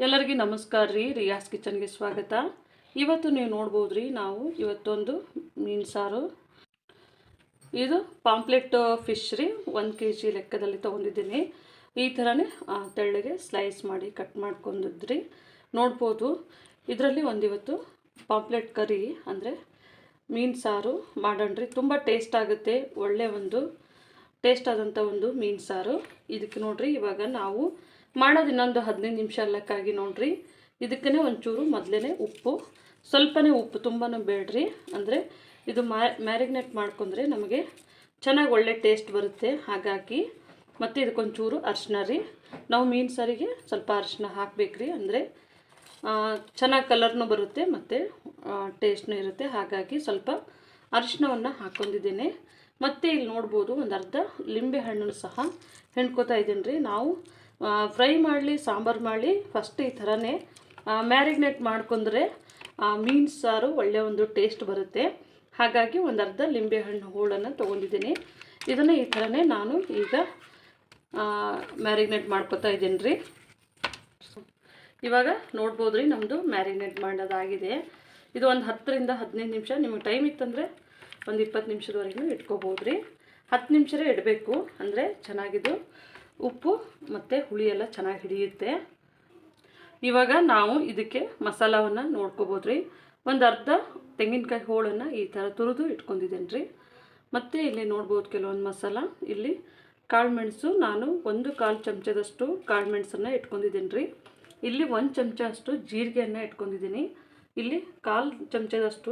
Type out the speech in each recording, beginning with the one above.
ಎಲ್ಲರಿಗೂ ನಮಸ್ಕಾರ ರೀ. ರಿಯಾಸ್ ಕಿಚನ್ಗೆ ಸ್ವಾಗತ. ಇವತ್ತು ನೀವು ನೋಡ್ಬೋದು ರೀ, ನಾವು ಇವತ್ತೊಂದು ಮೀನು ಸಾರು. ಇದು ಪಾಂಪ್ಲೆಟ್ ಫಿಶ್ ರೀ, 1 kg ಲೆಕ್ಕದಲ್ಲಿ ತೊಗೊಂಡಿದ್ದೀನಿ. ಈ ಥರನೇ ತೆಳ್ಳಗೆ ಸ್ಲೈಸ್ ಮಾಡಿ ಕಟ್ ಮಾಡ್ಕೊಂಡಿದ್ರಿ ನೋಡ್ಬೋದು. ಇದರಲ್ಲಿ ಇವತ್ತು ಪಾಂಪ್ಲೆಟ್ ಕರಿ ಅಂದರೆ ಮೀನು ಸಾರು ಮಾಡೋಣ್ರಿ. ತುಂಬ ಟೇಸ್ಟ್ ಆಗುತ್ತೆ, ಒಳ್ಳೆ ಒಂದು ಟೇಸ್ಟ್ ಆದಂಥ ಒಂದು ಮೀನು ಸಾರು. ಇದಕ್ಕೆ ನೋಡ್ರಿ, ಇವಾಗ ನಾವು ಮಾಡೋದು ಇನ್ನೊಂದು 15 ನಿಮಿಷ ಲೆಕ್ಕಾಗಿ ನೋಡ್ರಿ. ಇದಕ್ಕೇ ಒಂಚೂರು ಮೊದಲೇ ಉಪ್ಪು, ಸ್ವಲ್ಪನೇ ಉಪ್ಪು, ತುಂಬಾ ಬೇಡ್ರಿ. ಅಂದರೆ ಇದು ಮ್ಯಾರಿನೇಟ್ ಮಾಡ್ಕೊಂಡ್ರೆ ನಮಗೆ ಚೆನ್ನಾಗಿ ಒಳ್ಳೆ ಟೇಸ್ಟ್ ಬರುತ್ತೆ. ಹಾಗಾಗಿ ಮತ್ತು ಇದಕ್ಕೊಂಚೂರು ಅರಿಶಿನ ರೀ. ನಾವು ಮೀನು ಸಾರಿಗೆ ಸ್ವಲ್ಪ ಅರಿಶಿನ ಹಾಕಬೇಕ್ರಿ, ಅಂದರೆ ಚೆನ್ನಾಗಿ ಕಲರ್ನೂ ಬರುತ್ತೆ ಮತ್ತು ಟೇಸ್ಟ್ನೂ ಇರುತ್ತೆ. ಹಾಗಾಗಿ ಸ್ವಲ್ಪ ಅರಿಶಿನವನ್ನು ಹಾಕ್ಕೊಂಡಿದ್ದೇನೆ. ಮತ್ತು ಇಲ್ಲಿ ನೋಡ್ಬೋದು, ಒಂದು ಅರ್ಧ ಲಿಂಬೆ ಹಣ್ಣನ್ನು ಸಹ ಹೆಣ್ಕೋತಾ ಇದ್ದೀನಿ ರೀ. ನಾವು ಫ್ರೈ ಮಾಡಲಿ ಸಾಂಬಾರು ಮಾಡಲಿ ಫಸ್ಟ್ ಈ ಥರನೇ ಮ್ಯಾರಿನೇಟ್ ಮಾಡ್ಕೊಂಡ್ರೆ ಮೀನು ಸಾರು ಒಳ್ಳೆಯ ಒಂದು ಟೇಸ್ಟ್ ಬರುತ್ತೆ. ಹಾಗಾಗಿ ಒಂದು ಅರ್ಧ ಲಿಂಬೆ ಹಣ್ಣು ಹೋಳನ್ನು ತೊಗೊಂಡಿದ್ದೀನಿ. ಇದನ್ನು ಈ ಥರನೇ ನಾನು ಈಗ ಮ್ಯಾರಿನೇಟ್ ಮಾಡ್ಕೊತಾ ಇದ್ದೀನಿ ರೀ. ಇವಾಗ ನೋಡ್ಬೋದು ರೀ, ನಮ್ಮದು ಮ್ಯಾರಿನೇಟ್ ಮಾಡೋದಾಗಿದೆ. ಇದು ಒಂದು 10 ರಿಂದ 15 ನಿಮಿಷ, ನಿಮಗೆ ಟೈಮ್ ಇತ್ತಂದರೆ ಒಂದು 20 ನಿಮಿಷದವರೆಗೂ ಇಟ್ಕೋಬೋದು ರೀ. 10 ನಿಮಿಷವೇ ಇಡಬೇಕು, ಅಂದರೆ ಚೆನ್ನಾಗಿದ್ದು ಉಪ್ಪು ಮತ್ತು ಹುಳಿ ಎಲ್ಲ ಚೆನ್ನಾಗಿ ಹಿಡಿಯುತ್ತೆ. ಇವಾಗ ನಾವು ಇದಕ್ಕೆ ಮಸಾಲವನ್ನು ನೋಡ್ಕೋಬೋದು ರೀ. ಒಂದು ಅರ್ಧ ತೆಂಗಿನಕಾಯಿ ಹೋಳನ್ನು ಈ ಥರ ತುರಿದು ಇಟ್ಕೊಂಡಿದ್ದೀನಿ ರೀ. ಮತ್ತು ಇಲ್ಲಿ ನೋಡ್ಬೋದು ಕೆಲವೊಂದು ಮಸಾಲ. ಇಲ್ಲಿ ಕಾಳು ಮೆಣಸು, ನಾನು 1/4 ಚಮಚದಷ್ಟು ಕಾಳು ಮೆಣಸನ್ನು ಇಟ್ಕೊಂಡಿದ್ದೀನಿ ರೀ. ಇಲ್ಲಿ 1 ಚಮಚ ಅಷ್ಟು ಜೀರಿಗೆಯನ್ನು ಇಟ್ಕೊಂಡಿದ್ದೀನಿ. ಇಲ್ಲಿ 1/4 ಚಮಚದಷ್ಟು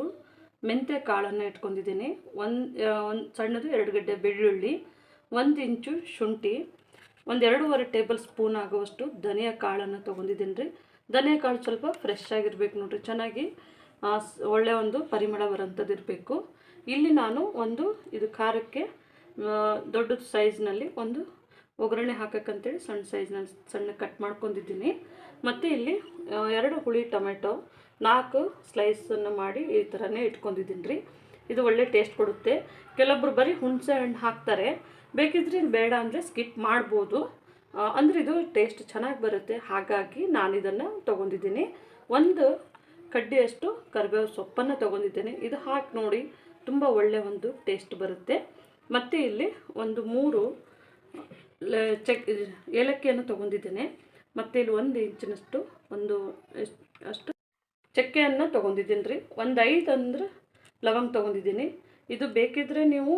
ಮೆಂತ್ಯ ಕಾಳನ್ನು ಇಟ್ಕೊಂಡಿದ್ದೀನಿ. ಒಂದು ಸಣ್ಣದು 2 ಗಡ್ಡೆ ಬೆಳ್ಳುಳ್ಳಿ, 1 ಇಂಚು ಶುಂಠಿ, ಒಂದು 2.5 ಟೇಬಲ್ ಸ್ಪೂನ್ ಆಗುವಷ್ಟು ಧನಿಯಾ ಕಾಳನ್ನು ತೊಗೊಂಡಿದ್ದೀನಿ ರೀ. ಧನಿಯಾ ಕಾಳು ಸ್ವಲ್ಪ ಫ್ರೆಶ್ ಆಗಿರ್ಬೇಕು ನೋಡಿರಿ, ಚೆನ್ನಾಗಿ ಒಳ್ಳೆಯ ಒಂದು ಪರಿಮಳ ಬರೋಂಥದ್ದು ಇರಬೇಕು. ಇಲ್ಲಿ ನಾನು ಇದು ಖಾರಕ್ಕೆ ದೊಡ್ಡ ಸೈಜ್ನಲ್ಲಿ ಒಂದು ಒಗ್ಗರಣೆ ಹಾಕೋಕ್ಕಂತೇಳಿ ಸಣ್ಣ ಕಟ್ ಮಾಡ್ಕೊಂಡಿದ್ದೀನಿ. ಮತ್ತು ಇಲ್ಲಿ 2 ಹುಳಿ ಟೊಮೆಟೊ 4 ಸ್ಲೈಸನ್ನು ಮಾಡಿ ಈ ಥರನೇ ಇಟ್ಕೊಂಡಿದ್ದೀನಿ ರೀ. ಇದು ಒಳ್ಳೆ ಟೇಸ್ಟ್ ಕೊಡುತ್ತೆ. ಕೆಲವೊಬ್ಬರು ಬರೀ ಹುಣಸೆ ಹಣ್ಣು ಹಾಕ್ತಾರೆ, ಬೇಕಿದ್ರೆ ಬೇಡ ಅಂದರೆ ಸ್ಕಿಪ್ ಮಾಡ್ಬೋದು. ಅಂದರೆ ಇದು ಟೇಸ್ಟ್ ಚೆನ್ನಾಗಿ ಬರುತ್ತೆ. ಹಾಗಾಗಿ ನಾನು ಇದನ್ನು ತೊಗೊಂಡಿದ್ದೀನಿ. 1 ಕಡ್ಡಿಯಷ್ಟು ಕರಿಬೇವು ಸೊಪ್ಪನ್ನು ತೊಗೊಂಡಿದ್ದೇನೆ. ಇದು ಹಾಕಿ ನೋಡಿ, ತುಂಬ ಒಳ್ಳೆಯ ಒಂದು ಟೇಸ್ಟ್ ಬರುತ್ತೆ. ಮತ್ತು ಇಲ್ಲಿ 3 ಏಲಕ್ಕಿಯನ್ನು ತೊಗೊಂಡಿದ್ದೇನೆ. ಮತ್ತು ಇಲ್ಲಿ 1 ಇಂಚಿನಷ್ಟು ಅಷ್ಟು ಚಕ್ಕೆಯನ್ನು ತೊಗೊಂಡಿದ್ದೀನಿ ರೀ. 5 ಅಂದರೆ ಲವಂಗ ತೊಗೊಂಡಿದ್ದೀನಿ. ಇದು ಬೇಕಿದ್ರೆ ನೀವು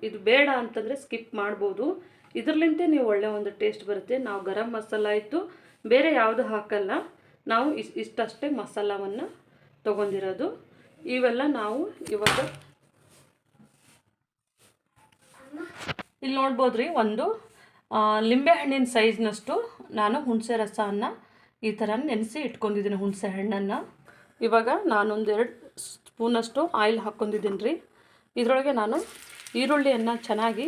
ಇದು ಬೇಡ ಅಂತಂದರೆ ಸ್ಕಿಪ್ ಮಾಡ್ಬೋದು. ಇದರಲ್ಲಿಂತೆ ನೀವು ಒಳ್ಳೆಯ ಒಂದು ಟೇಸ್ಟ್ ಬರುತ್ತೆ. ನಾವು ಗರಂ ಮಸಾಲ ಆಯಿತು ಬೇರೆ ಯಾವುದು ಹಾಕಲ್ಲ, ನಾವು ಇಷ್ಟಷ್ಟೇ ಮಸಾಲವನ್ನು ತೊಗೊಂಡಿರೋದು. ಇವೆಲ್ಲ ನಾವು ಇವಾಗ ಇಲ್ಲಿ ನೋಡ್ಬೋದು ರೀ, ಒಂದು ಲಿಂಬೆಹಣ್ಣಿನ ಸೈಜ್ನಷ್ಟು ನಾನು ಹುಣಸೆ ರಸವನ್ನು ಈ ಥರ ನೆನೆಸಿ ಇಟ್ಕೊಂಡಿದ್ದೀನಿ, ಹುಣಸೆ ಹಣ್ಣನ್ನು. ಇವಾಗ ನಾನೊಂದು 2 ಸ್ಪೂನಷ್ಟು ಆಯಿಲ್ ಹಾಕ್ಕೊಂಡಿದ್ದೀನಿ ರೀ. ಇದರೊಳಗೆ ನಾನು ಈರುಳ್ಳಿಯನ್ನು ಚೆನ್ನಾಗಿ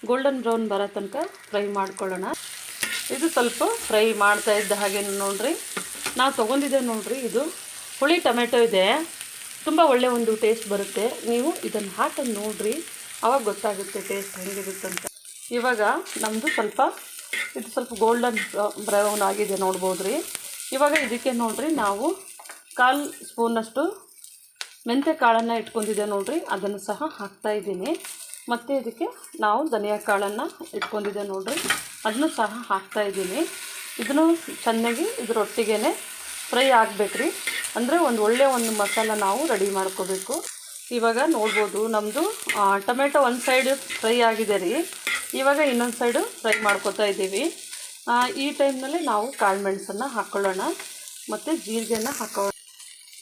ಗೋಲ್ಡನ್ ಬ್ರೌನ್ ಬರೋ ತನಕ ಫ್ರೈ ಮಾಡ್ಕೊಳ್ಳೋಣ. ಇದು ಸ್ವಲ್ಪ ಫ್ರೈ ಮಾಡ್ತಾ ಇದ್ದ ಹಾಗೆ ನೋಡಿರಿ, ನಾವು ತೊಗೊಂಡಿದ್ದೆ ನೋಡಿರಿ, ಇದು ಹುಳಿ ಟೊಮೆಟೊ ಇದೆ, ತುಂಬ ಒಳ್ಳೆಯ ಒಂದು ಟೇಸ್ಟ್ ಬರುತ್ತೆ. ನೀವು ಇದನ್ನು ಹಾಕೊಂಡು ನೋಡಿರಿ, ಆವಾಗ ಗೊತ್ತಾಗುತ್ತೆ ಟೇಸ್ಟ್ ಹೆಂಗಿರುತ್ತಂತ. ಇವಾಗ ನಮ್ಮದು ಸ್ವಲ್ಪ ಗೋಲ್ಡನ್ ಬ್ರೌನ್ ಆಗಿದೆ ನೋಡ್ಬೋದು ರೀ. ಇವಾಗ ಇದಕ್ಕೆ ನೋಡಿರಿ, ನಾವು 1/4 ಸ್ಪೂನಷ್ಟು ಮೆಂತ್ಯ ಕಾಳನ್ನು ಇಟ್ಕೊಂಡಿದ್ದೆ ನೋಡಿರಿ, ಅದನ್ನು ಸಹ ಹಾಕ್ತಾಯಿದ್ದೀನಿ. ಮತ್ತು ಇದಕ್ಕೆ ನಾವು ಧನಿಯಾ ಕಾಳನ್ನು ಇಟ್ಕೊಂಡಿದ್ದೆ ನೋಡಿರಿ, ಅದನ್ನು ಸಹ ಹಾಕ್ತಾಯಿದ್ದೀನಿ. ಇದನ್ನು ಚೆನ್ನಾಗಿ ಇದರೊಟ್ಟಿಗೆ ಫ್ರೈ ಆಗಬೇಕ್ರಿ, ಅಂದರೆ ಒಳ್ಳೆಯ ಒಂದು ಮಸಾಲ ನಾವು ರೆಡಿ ಮಾಡ್ಕೋಬೇಕು. ಇವಾಗ ನೋಡ್ಬೋದು, ನಮ್ಮದು ಟೊಮೆಟೊ ಒಂದು ಸೈಡು ಫ್ರೈ ಆಗಿದೆ ರೀ. ಇವಾಗ ಇನ್ನೊಂದು ಸೈಡು ಫ್ರೈ ಮಾಡ್ಕೊತಾ ಇದ್ದೀವಿ. ಈ ಟೈಮ್ನಲ್ಲಿ ನಾವು ಕಾಳು ಮೆಣಸನ್ನು ಹಾಕ್ಕೊಳ್ಳೋಣ ಮತ್ತು ಜೀರಿಗೆಯನ್ನು ಹಾಕೊಳ್ಳೋಣ.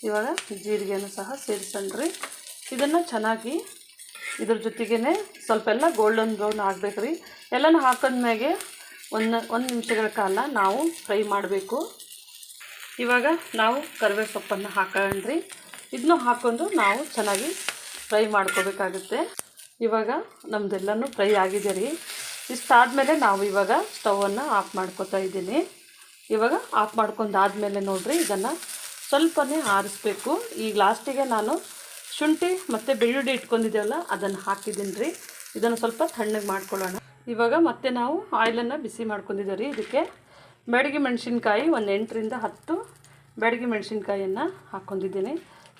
ಇವಾಗ ಜೀರಿಗೆಯನ್ನು ಸಹ ಸೇರಿಸಣ್ರಿ. ಇದನ್ನು ಚೆನ್ನಾಗಿ ಇದ್ರ ಜೊತೆಗೇ ಸ್ವಲ್ಪ ಎಲ್ಲ ಗೋಲ್ಡನ್ ಬ್ರೌನ್ ಆಗಬೇಕು ರೀ. ಎಲ್ಲನೂ ಹಾಕಿದ್ಮೇಲೆ 1 ನಿಮಿಷಗಳ ಕಾಲ ನಾವು ಫ್ರೈ ಮಾಡಬೇಕು. ಇವಾಗ ನಾವು ಕರಿಬೇವು ಸೊಪ್ಪನ್ನು ಹಾಕೊಳ್ಳ್ರಿ. ಇದನ್ನು ಹಾಕ್ಕೊಂಡು ನಾವು ಚೆನ್ನಾಗಿ ಫ್ರೈ ಮಾಡ್ಕೋಬೇಕಾಗುತ್ತೆ. ಇವಾಗ ನಮ್ಮದೆಲ್ಲನೂ ಫ್ರೈ ಆಗಿದೆ ರೀ. ಇಷ್ಟಾದಮೇಲೆ ನಾವು ಇವಾಗ ಸ್ಟವನ್ನು ಆಫ್ ಮಾಡ್ಕೋತಾ ಇದ್ದೀನಿ. ಇವಾಗ ಆಫ್ ಮಾಡ್ಕೊಂಡಾದಮೇಲೆ ನೋಡಿರಿ, ಇದನ್ನು ಸ್ವಲ್ಪನೇ ಆರಿಸ್ಬೇಕು. ಈಗ ಲಾಸ್ಟಿಗೆ ನಾನು ಶುಂಠಿ ಮತ್ತು ಬೆಳ್ಳುಳ್ಳಿ ಇಟ್ಕೊಂಡಿದ್ದೇವಲ್ಲ ಅದನ್ನು ಹಾಕಿದ್ದೀನಿ ರೀ. ಇದನ್ನು ಸ್ವಲ್ಪ ತಣ್ಣಗೆ ಮಾಡ್ಕೊಳ್ಳೋಣ. ಇವಾಗ ಮತ್ತೆ ನಾವು ಆಯಿಲನ್ನು ಬಿಸಿ ಮಾಡ್ಕೊಂಡಿದ್ದೀವಿ ರೀ. ಇದಕ್ಕೆ ಬ್ಯಾಡಗಿ ಮೆಣಸಿನ್ಕಾಯಿ ಒಂದು 8ರಿಂದ 10 ಬ್ಯಾಡಗಿ ಮೆಣಸಿನ್ಕಾಯಿಯನ್ನು ಹಾಕ್ಕೊಂಡಿದ್ದೀನಿ.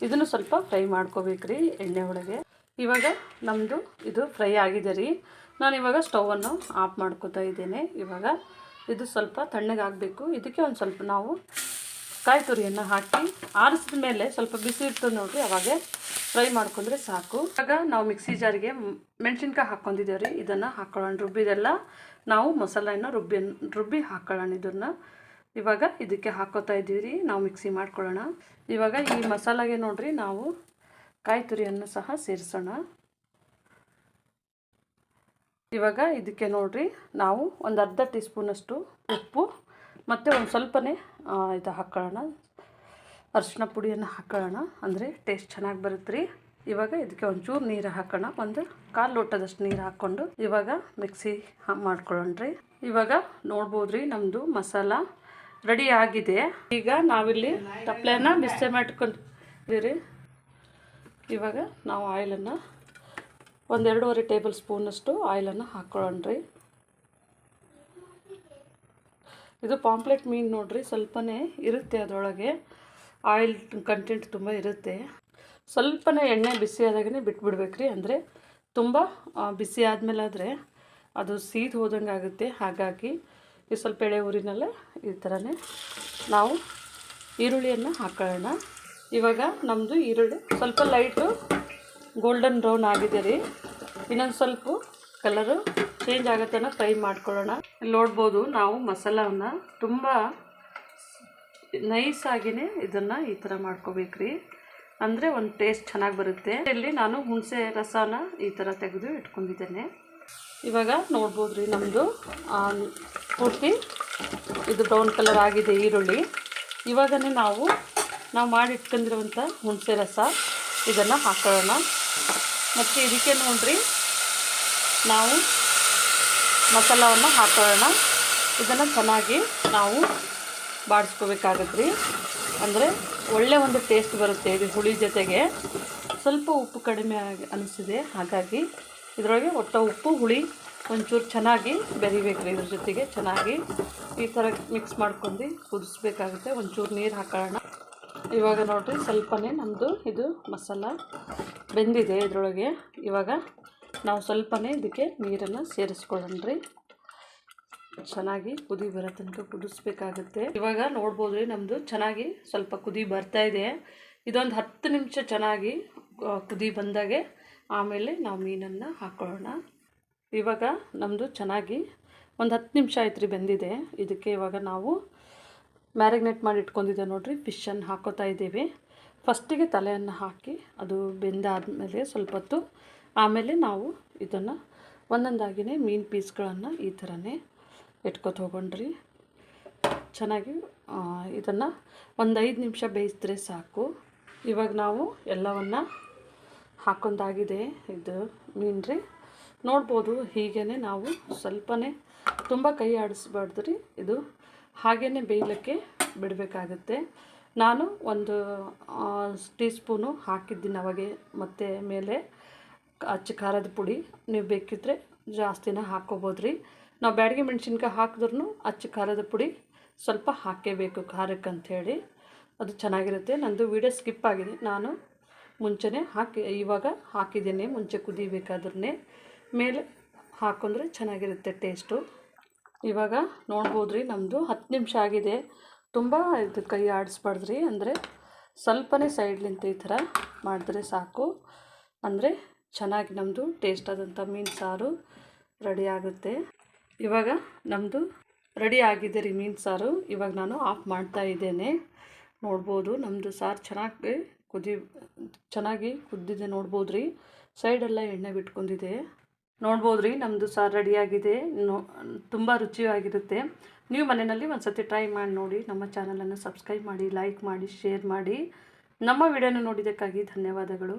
ಇದನ್ನು ಸ್ವಲ್ಪ ಫ್ರೈ ಮಾಡ್ಕೋಬೇಕ್ರಿ ಎಣ್ಣೆ ಒಳಗೆ. ಇವಾಗ ನಮ್ಮದು ಇದು ಫ್ರೈ ಆಗಿದೆ ರೀ. ನಾನಿವಾಗ ಸ್ಟವನ್ನು ಆಫ್ ಮಾಡ್ಕೋತಾ ಇದ್ದೇನೆ. ಇವಾಗ ಇದು ಸ್ವಲ್ಪ ತಣ್ಣಗಾಗಬೇಕು. ಇದಕ್ಕೆ ಒಂದು ಸ್ವಲ್ಪ ನಾವು ಕಾಯಿ ತುರಿಯನ್ನು ಹಾಕಿ ಆರಿಸಿದ ಮೇಲೆ ಸ್ವಲ್ಪ ಬಿಸಿ ಇರ್ತದೆ ನೋಡಿರಿ, ಅವಾಗೆ ಫ್ರೈ ಮಾಡ್ಕೊಂಡ್ರೆ ಸಾಕು. ಇವಾಗ ನಾವು ಮಿಕ್ಸಿ ಜಾರಿಗೆ ಮೆಣಸಿನ್ಕಾಯಿ ಹಾಕ್ಕೊಂಡಿದ್ದೇವೆ ರೀ. ಇದನ್ನು ಹಾಕ್ಕೊಳ್ಳೋಣ. ರುಬ್ಬಿದೆಲ್ಲ ನಾವು ಮಸಾಲೆಯನ್ನು ರುಬ್ಬಿ ಹಾಕ್ಕೊಳ್ಳೋಣ. ಇದನ್ನು ಇವಾಗ ಇದಕ್ಕೆ ಹಾಕ್ಕೋತಾ ಇದ್ದೀವಿ ರೀ. ನಾವು ಮಿಕ್ಸಿ ಮಾಡ್ಕೊಳ್ಳೋಣ. ಇವಾಗ ಈ ಮಸಾಲೆಗೆ ನೋಡಿರಿ ನಾವು ಕಾಯಿ ತುರಿಯನ್ನು ಸಹ ಸೇರಿಸೋಣ. ಇವಾಗ ಇದಕ್ಕೆ ನೋಡಿರಿ ನಾವು ಒಂದು ಅರ್ಧ ಟೀ ಸ್ಪೂನಷ್ಟು ಉಪ್ಪು ಮತ್ತು ಒಂದು ಸ್ವಲ್ಪನೇ ಇದು ಹಾಕ್ಕೊಳ್ಳೋಣ, ಅರಿಶಿನ ಪುಡಿಯನ್ನು ಹಾಕ್ಕೊಳ್ಳೋಣ. ಅಂದರೆ ಟೇಸ್ಟ್ ಚೆನ್ನಾಗಿ ಬರುತ್ತೆ ರೀ. ಇವಾಗ ಇದಕ್ಕೆ ಒಂಚೂರು ನೀರು ಹಾಕೋಣ. ಒಂದು 1/4 ಲೋಟದಷ್ಟು ನೀರು ಹಾಕ್ಕೊಂಡು ಇವಾಗ ಮಿಕ್ಸಿ ಮಾಡ್ಕೊಳ್ಳೋಣ್ರಿ. ಇವಾಗ ನೋಡ್ಬೋದು ರೀ ನಮ್ಮದು ಮಸಾಲ ರೆಡಿ ಆಗಿದೆ. ಈಗ ನಾವಿಲ್ಲಿ ತಪ್ಪಲೆನ ಬಿಸಿ ಮಾಡ್ಕೊಂಡಿರಿ. ಇವಾಗ ನಾವು ಆಯಿಲನ್ನು ಒಂದು 2.5 ಟೇಬಲ್ ಸ್ಪೂನಷ್ಟು ಆಯಿಲನ್ನು ಹಾಕ್ಕೊಳ್ಳೋಣ್ರಿ. ಇದು ಪಾಂಪ್ಲೆಟ್ ಮೀನು ನೋಡಿರಿ, ಸ್ವಲ್ಪನೇ ಇರುತ್ತೆ, ಅದರೊಳಗೆ ಆಯಿಲ್ ಕಂಟೆಂಟ್ ತುಂಬ ಇರುತ್ತೆ. ಸ್ವಲ್ಪನೇ ಎಣ್ಣೆ ಬಿಸಿ ಆದಾಗೇ ಬಿಟ್ಬಿಡ್ಬೇಕ್ರಿ. ಅಂದರೆ ತುಂಬ ಬಿಸಿ ಆದಮೇಲೆ ಆದರೆ ಅದು ಸೀದು ಹೋದಂಗೆ ಆಗುತ್ತೆ. ಹಾಗಾಗಿ ಈ ಸ್ವಲ್ಪ ಎಳೆ ಊರಿನಲ್ಲೇ ಈ ಥರನೇ ನಾವು ಈರುಳ್ಳಿಯನ್ನು ಹಾಕೊಳ್ಳೋಣ. ಇವಾಗ ನಮ್ಮದು ಈರುಳ್ಳಿ ಸ್ವಲ್ಪ ಲೈಟು ಗೋಲ್ಡನ್ ಬ್ರೌನ್ ಆಗಿದೆ ರೀ. ಇನ್ನೊಂದು ಸ್ವಲ್ಪ ಕಲರು ಚೇಂಜ್ ಆಗುತ್ತನ ಫ್ರೈ ಮಾಡ್ಕೊಳ್ಳೋಣ. ಇಲ್ಲಿ ನೋಡ್ಬೋದು ನಾವು ಮಸಾಲವನ್ನು ತುಂಬ ನೈಸಾಗಿಯೇ ಇದನ್ನು ಈ ಥರ ಮಾಡ್ಕೋಬೇಕ್ರಿ. ಅಂದರೆ ಒಂದು ಟೇಸ್ಟ್ ಚೆನ್ನಾಗಿ ಬರುತ್ತೆ. ಇಲ್ಲಿ ನಾನು ಹುಣಸೆ ರಸನ ಈ ಥರ ತೆಗೆದು ಇಟ್ಕೊಂಡಿದ್ದೇನೆ. ಇವಾಗ ನೋಡ್ಬೋದು ರೀ ನಮ್ಮದು ಪೂರ್ತಿ ಇದು ಬ್ರೌನ್ ಕಲರ್ ಆಗಿದೆ ಈರುಳ್ಳಿ. ಇವಾಗನೇ ನಾವು ಮಾಡಿಟ್ಕೊಂಡಿರುವಂಥ ಹುಣಸೆ ರಸ ಇದನ್ನು ಹಾಕೊಳ್ಳೋಣ. ಮತ್ತು ಇದಕ್ಕೆ ನೋಡಿರಿ ನಾವು ಮಸಾಲವನ್ನು ಹಾಕೊಳ್ಳೋಣ. ಇದನ್ನು ಚೆನ್ನಾಗಿ ನಾವು ಬಾಡಿಸ್ಕೋಬೇಕಾಗತ್ತೆ ರೀ. ಅಂದರೆ ಒಳ್ಳೆ ಒಂದು ಟೇಸ್ಟ್ ಬರುತ್ತೆ. ಇದು ಹುಳಿ ಜೊತೆಗೆ ಸ್ವಲ್ಪ ಉಪ್ಪು ಕಡಿಮೆ ಅನಿಸಿದೆ, ಹಾಗಾಗಿ ಇದರೊಳಗೆ ಒಟ್ಟು ಉಪ್ಪು ಹುಳಿ ಒಂಚೂರು ಚೆನ್ನಾಗಿ ಬೆರಿಬೇಕು ರೀ. ಇದ್ರ ಜೊತೆಗೆ ಚೆನ್ನಾಗಿ ಈ ಥರ ಮಿಕ್ಸ್ ಮಾಡ್ಕೊಂಡು ಕುದಿಸ್ಬೇಕಾಗುತ್ತೆ. ಒಂಚೂರು ನೀರು ಹಾಕೊಳ್ಳೋಣ. ಇವಾಗ ನೋಡಿರಿ ಸ್ವಲ್ಪನೇ ನಮ್ಮದು ಇದು ಮಸಾಲ ಬೆಂದಿದೆ ಇದರೊಳಗೆ. ಇವಾಗ ನಾವು ಸ್ವಲ್ಪನೇ ಇದಕ್ಕೆ ನೀರನ್ನು ಸೇರಿಸ್ಕೊಳ್ಳೋಣ ರೀ. ಚೆನ್ನಾಗಿ ಕುದಿ ಬರೋ ತನಕ ಕುದಿಸ್ಬೇಕಾಗುತ್ತೆ. ಇವಾಗ ನೋಡ್ಬೋದು ರೀ ನಮ್ಮದು ಚೆನ್ನಾಗಿ ಸ್ವಲ್ಪ ಕುದಿ ಬರ್ತಾಯಿದೆ. ಇದೊಂದು 10 ನಿಮಿಷ ಚೆನ್ನಾಗಿ ಕುದಿ ಬಂದಾಗೆ ಆಮೇಲೆ ನಾವು ಮೀನನ್ನು ಹಾಕ್ಕೊಳ್ಳೋಣ. ಇವಾಗ ನಮ್ಮದು ಚೆನ್ನಾಗಿ ಒಂದು 10 ನಿಮಿಷ ಆಯ್ತು ರೀ ಬೆಂದಿದೆ. ಇದಕ್ಕೆ ಇವಾಗ ನಾವು ಮ್ಯಾರಿನೇಟ್ ಮಾಡಿ ಇಟ್ಕೊಂಡಿದ್ದೆ ನೋಡಿರಿ ಫಿಶನ್ನು ಹಾಕೋತಾ ಇದ್ದೀವಿ. ಫಸ್ಟಿಗೆ ತಲೆಯನ್ನು ಹಾಕಿ ಅದು ಬೆಂದಾದಮೇಲೆ ಸ್ವಲ್ಪ ಹೊತ್ತು ಆಮೇಲೆ ನಾವು ಇದನ್ನು ಒಂದೊಂದಾಗಿಯೇ ಮೀನು ಪೀಸ್ಗಳನ್ನು ಈ ಥರನೇ ಇಟ್ಕೊತ ಹೋಗೋಣ್ರಿ. ಚೆನ್ನಾಗಿ ಇದನ್ನು ಒಂದು 5 ನಿಮಿಷ ಬೇಯಿಸಿದ್ರೆ ಸಾಕು. ಇವಾಗ ನಾವು ಎಲ್ಲವನ್ನು ಹಾಕೊಂಡಾಗಿದೆ ಇದು ಮೀನು ರೀ. ನೋಡ್ಬೋದು ಹೀಗೇ ನಾವು ಸ್ವಲ್ಪನೇ ತುಂಬ ಕೈ ಆಡಿಸ್ಬಾರ್ದು ರೀ. ಇದು ಹಾಗೇ ಬೇಯಲಿಕ್ಕೆ ಬಿಡಬೇಕಾಗುತ್ತೆ. ನಾನು ಒಂದು ಟೀ ಸ್ಪೂನು ಹಾಕಿದ್ದೀನಿ ಅವಾಗೆ. ಮತ್ತು ಮೇಲೆ ಅಚ್ಚ ಖಾರದ ಪುಡಿ ನೀವು ಬೇಕಿದ್ದರೆ ಜಾಸ್ತಿನ ಹಾಕ್ಕೋಬೋದು ರೀ. ನಾವು ಬ್ಯಾಡಗಿ ಮೆಣಸಿನ್ಕಾಯಿ ಹಾಕಿದ್ರೂ ಅಚ್ಚ ಖಾರದ ಪುಡಿ ಸ್ವಲ್ಪ ಹಾಕೇಬೇಕು ಖಾರಕ್ಕೆ ಅಂಥೇಳಿ, ಅದು ಚೆನ್ನಾಗಿರುತ್ತೆ. ನಂದು ವಿಡಿಯೋ ಸ್ಕಿಪ್ ಆಗಿದೆ, ನಾನು ಮುಂಚೆನೇ ಇವಾಗ ಹಾಕಿದ್ದೀನಿ. ಮುಂಚೆ ಕುದಿಬೇಕಾದ್ರೆ ಮೇಲೆ ಹಾಕೊಂಡ್ರೆ ಚೆನ್ನಾಗಿರುತ್ತೆ ಟೇಸ್ಟು. ಇವಾಗ ನೋಡ್ಬೋದು ರೀ ನಮ್ಮದು 10 ನಿಮಿಷ ಆಗಿದೆ. ತುಂಬ ಇದು ಕೈ ಆಡಿಸ್ಬಾರ್ದ್ರಿ. ಅಂದರೆ ಸ್ವಲ್ಪನೇ ಸೈಡ್ಲಿಂತ ಈ ಥರ ಮಾಡಿದ್ರೆ ಸಾಕು. ಅಂದರೆ ಚೆನ್ನಾಗಿ ನಮ್ಮದು ಟೇಸ್ಟ್ ಆದಂಥ ಮೀನು ಸಾರು ರೆಡಿ ಆಗುತ್ತೆ. ಇವಾಗ ನಮ್ಮದು ರೆಡಿ ಆಗಿದೆ ರೀ ಮೀನು ಸಾರು. ಇವಾಗ ನಾನು ಆಫ್ ಮಾಡ್ತಾ ಇದ್ದೇನೆ. ನೋಡ್ಬೋದು ನಮ್ಮದು ಸಾರು ಚೆನ್ನಾಗಿ ಕುದ್ದಿದೆ. ನೋಡ್ಬೋದು ರೀ ಸೈಡೆಲ್ಲ ಎಣ್ಣೆ ಬಿಟ್ಕೊಂಡಿದೆ. ನೋಡ್ಬೋದು ರೀ ನಮ್ಮದು ಸಾರು ರೆಡಿಯಾಗಿದೆ. ತುಂಬ ರುಚಿಯಾಗಿರುತ್ತೆ. ನೀವು ಮನೆಯಲ್ಲಿ ಒಂದು ಸತಿ ಟ್ರೈ ಮಾಡಿ ನೋಡಿ. ನಮ್ಮ ಚಾನಲನ್ನು ಸಬ್ಸ್ಕ್ರೈಬ್ ಮಾಡಿ, ಲೈಕ್ ಮಾಡಿ, ಶೇರ್ ಮಾಡಿ. ನಮ್ಮ ವಿಡಿಯೋನ ನೋಡಿದ್ದಕ್ಕಾಗಿ ಧನ್ಯವಾದಗಳು.